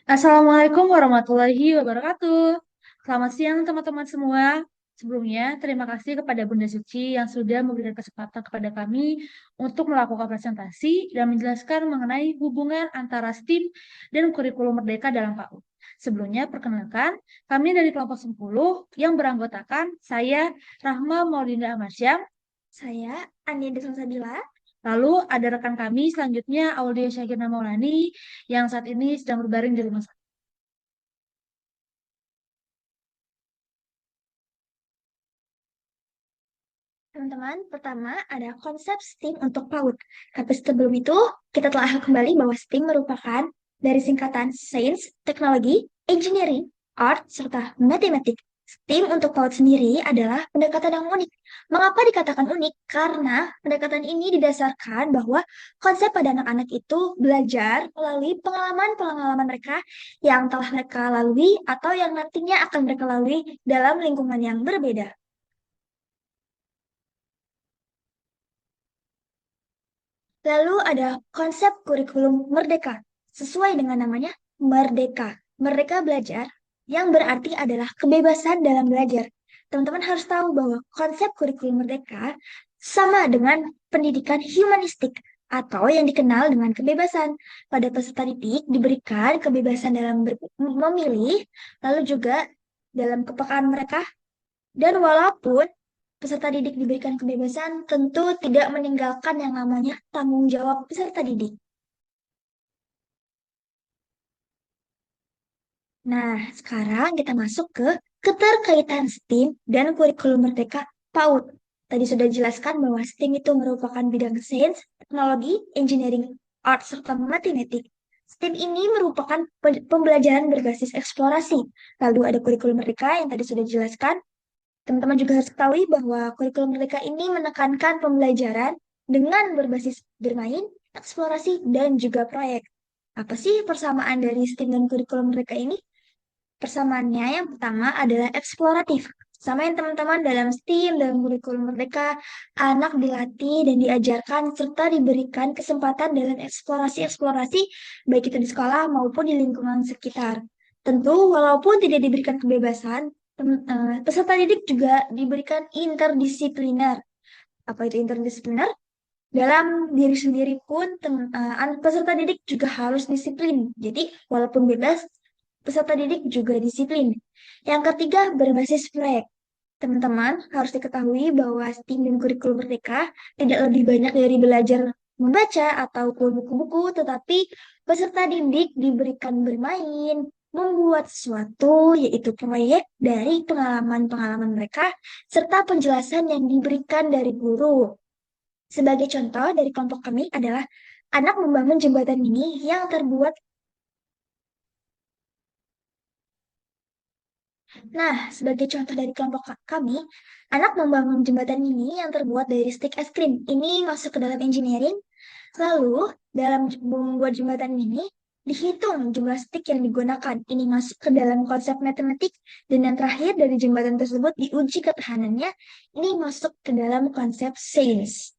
Assalamualaikum warahmatullahi wabarakatuh. Selamat siang teman-teman semua. Sebelumnya, terima kasih kepada Bunda Suci yang sudah memberikan kesempatan kepada kami untuk melakukan presentasi dan menjelaskan mengenai hubungan antara STEAM dan kurikulum Merdeka dalam PAUD. Sebelumnya, perkenalkan, kami dari kelompok 10 yang beranggotakan saya, Rahma Maulina Amarsyam. Saya, Ania Desonsabila. Lalu ada rekan kami selanjutnya, Aulia Syakina Maulani, yang saat ini sedang berbaring di rumah sakit. Teman-teman, pertama ada konsep STEAM untuk PAUD. Tapi sebelum itu, kita telah kembali bahwa STEAM merupakan dari singkatan Science, Technology, Engineering, Art, serta Matematik. STEAM untuk PAUD sendiri adalah pendekatan yang unik. Mengapa dikatakan unik? Karena pendekatan ini didasarkan bahwa konsep pada anak-anak itu belajar melalui pengalaman-pengalaman mereka yang telah mereka lalui atau yang nantinya akan mereka lalui dalam lingkungan yang berbeda. Lalu ada konsep kurikulum merdeka. Sesuai dengan namanya, merdeka. Merdeka belajar yang berarti adalah kebebasan dalam belajar. Teman-teman harus tahu bahwa konsep kurikulum merdeka sama dengan pendidikan humanistik atau yang dikenal dengan kebebasan. Pada peserta didik diberikan kebebasan dalam memilih, lalu juga dalam kepekaan mereka dan walaupun peserta didik diberikan kebebasan, tentu tidak meninggalkan yang namanya tanggung jawab peserta didik. Nah, sekarang kita masuk ke keterkaitan STEAM dan kurikulum Merdeka PAUD. Tadi sudah dijelaskan bahwa STEAM itu merupakan bidang sains, teknologi, engineering, art, serta matematik. STEAM ini merupakan pembelajaran berbasis eksplorasi. Lalu ada kurikulum Merdeka yang tadi sudah dijelaskan. Teman-teman juga harus ketahui bahwa kurikulum Merdeka ini menekankan pembelajaran dengan berbasis bermain, eksplorasi, dan juga proyek. Apa sih persamaan dari STEAM dan kurikulum Merdeka ini? Persamaannya yang pertama adalah eksploratif. Sama yang teman-teman dalam STEAM, dalam kurikulum Merdeka, anak dilatih dan diajarkan serta diberikan kesempatan dalam eksplorasi-eksplorasi, baik itu di sekolah maupun di lingkungan sekitar. Tentu, walaupun tidak diberikan kebebasan, peserta didik juga diberikan interdisipliner. Apa itu interdisipliner? Dalam diri sendiri pun peserta didik juga harus disiplin. Jadi, walaupun bebas, peserta didik juga disiplin. Yang ketiga, berbasis proyek. Teman-teman harus diketahui bahwa STEAM dan kurikulum Merdeka tidak lebih banyak dari belajar membaca ataupun buku-buku, tetapi peserta didik diberikan bermain, membuat sesuatu, yaitu proyek dari pengalaman-pengalaman mereka, serta penjelasan yang diberikan dari guru. Sebagai contoh dari kelompok kami adalah anak membangun jembatan mini yang terbuat. Nah, sebagai contoh dari kelompok kami, anak membangun jembatan mini yang terbuat dari stik es krim. Ini masuk ke dalam engineering. Lalu, dalam membuat jembatan mini, dihitung jumlah stik yang digunakan. Ini masuk ke dalam konsep matematik. Dan yang terakhir dari jembatan tersebut diuji ketahanannya. Ini masuk ke dalam konsep sains.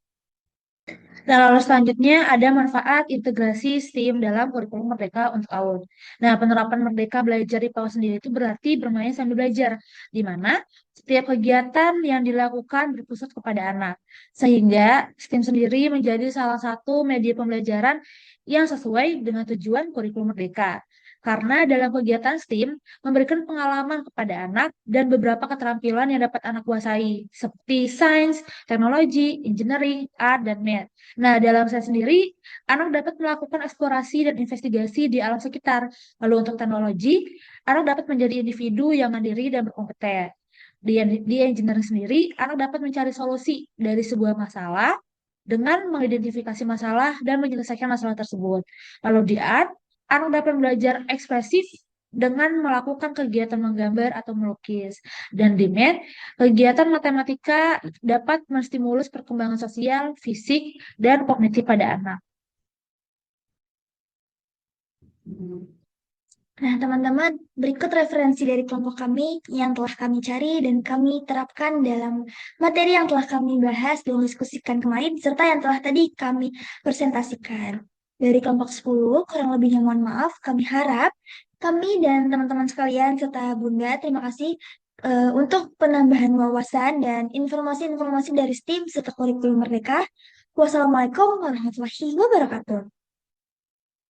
Nah, lalu selanjutnya ada manfaat integrasi STEAM dalam kurikulum Merdeka untuk AUD. Nah, penerapan Merdeka belajar di PAUD sendiri itu berarti bermain sambil belajar, di mana setiap kegiatan yang dilakukan berpusat kepada anak. Sehingga STEAM sendiri menjadi salah satu media pembelajaran yang sesuai dengan tujuan kurikulum Merdeka. Karena dalam kegiatan STEAM memberikan pengalaman kepada anak dan beberapa keterampilan yang dapat anak kuasai, seperti sains, teknologi, engineering, art, dan math. Nah, dalam saya sendiri, anak dapat melakukan eksplorasi dan investigasi di alam sekitar. Lalu untuk teknologi, anak dapat menjadi individu yang mandiri dan berkompeten. Di engineering sendiri, anak dapat mencari solusi dari sebuah masalah dengan mengidentifikasi masalah dan menyelesaikan masalah tersebut. Lalu di art, anak dapat belajar ekspresif dengan melakukan kegiatan menggambar atau melukis. Dan di math, kegiatan matematika dapat menstimulus perkembangan sosial, fisik, dan kognitif pada anak. Nah, teman-teman, berikut referensi dari kelompok kami yang telah kami cari dan kami terapkan dalam materi yang telah kami bahas dan diskusikan kemarin, serta yang telah tadi kami presentasikan. Dari kelompok 10, kurang lebihnya mohon maaf. Kami harap kami dan teman-teman sekalian serta Bunda, terima kasih untuk penambahan wawasan dan informasi-informasi dari STEAM serta kurikulum Merdeka. Wassalamualaikum warahmatullahi wabarakatuh.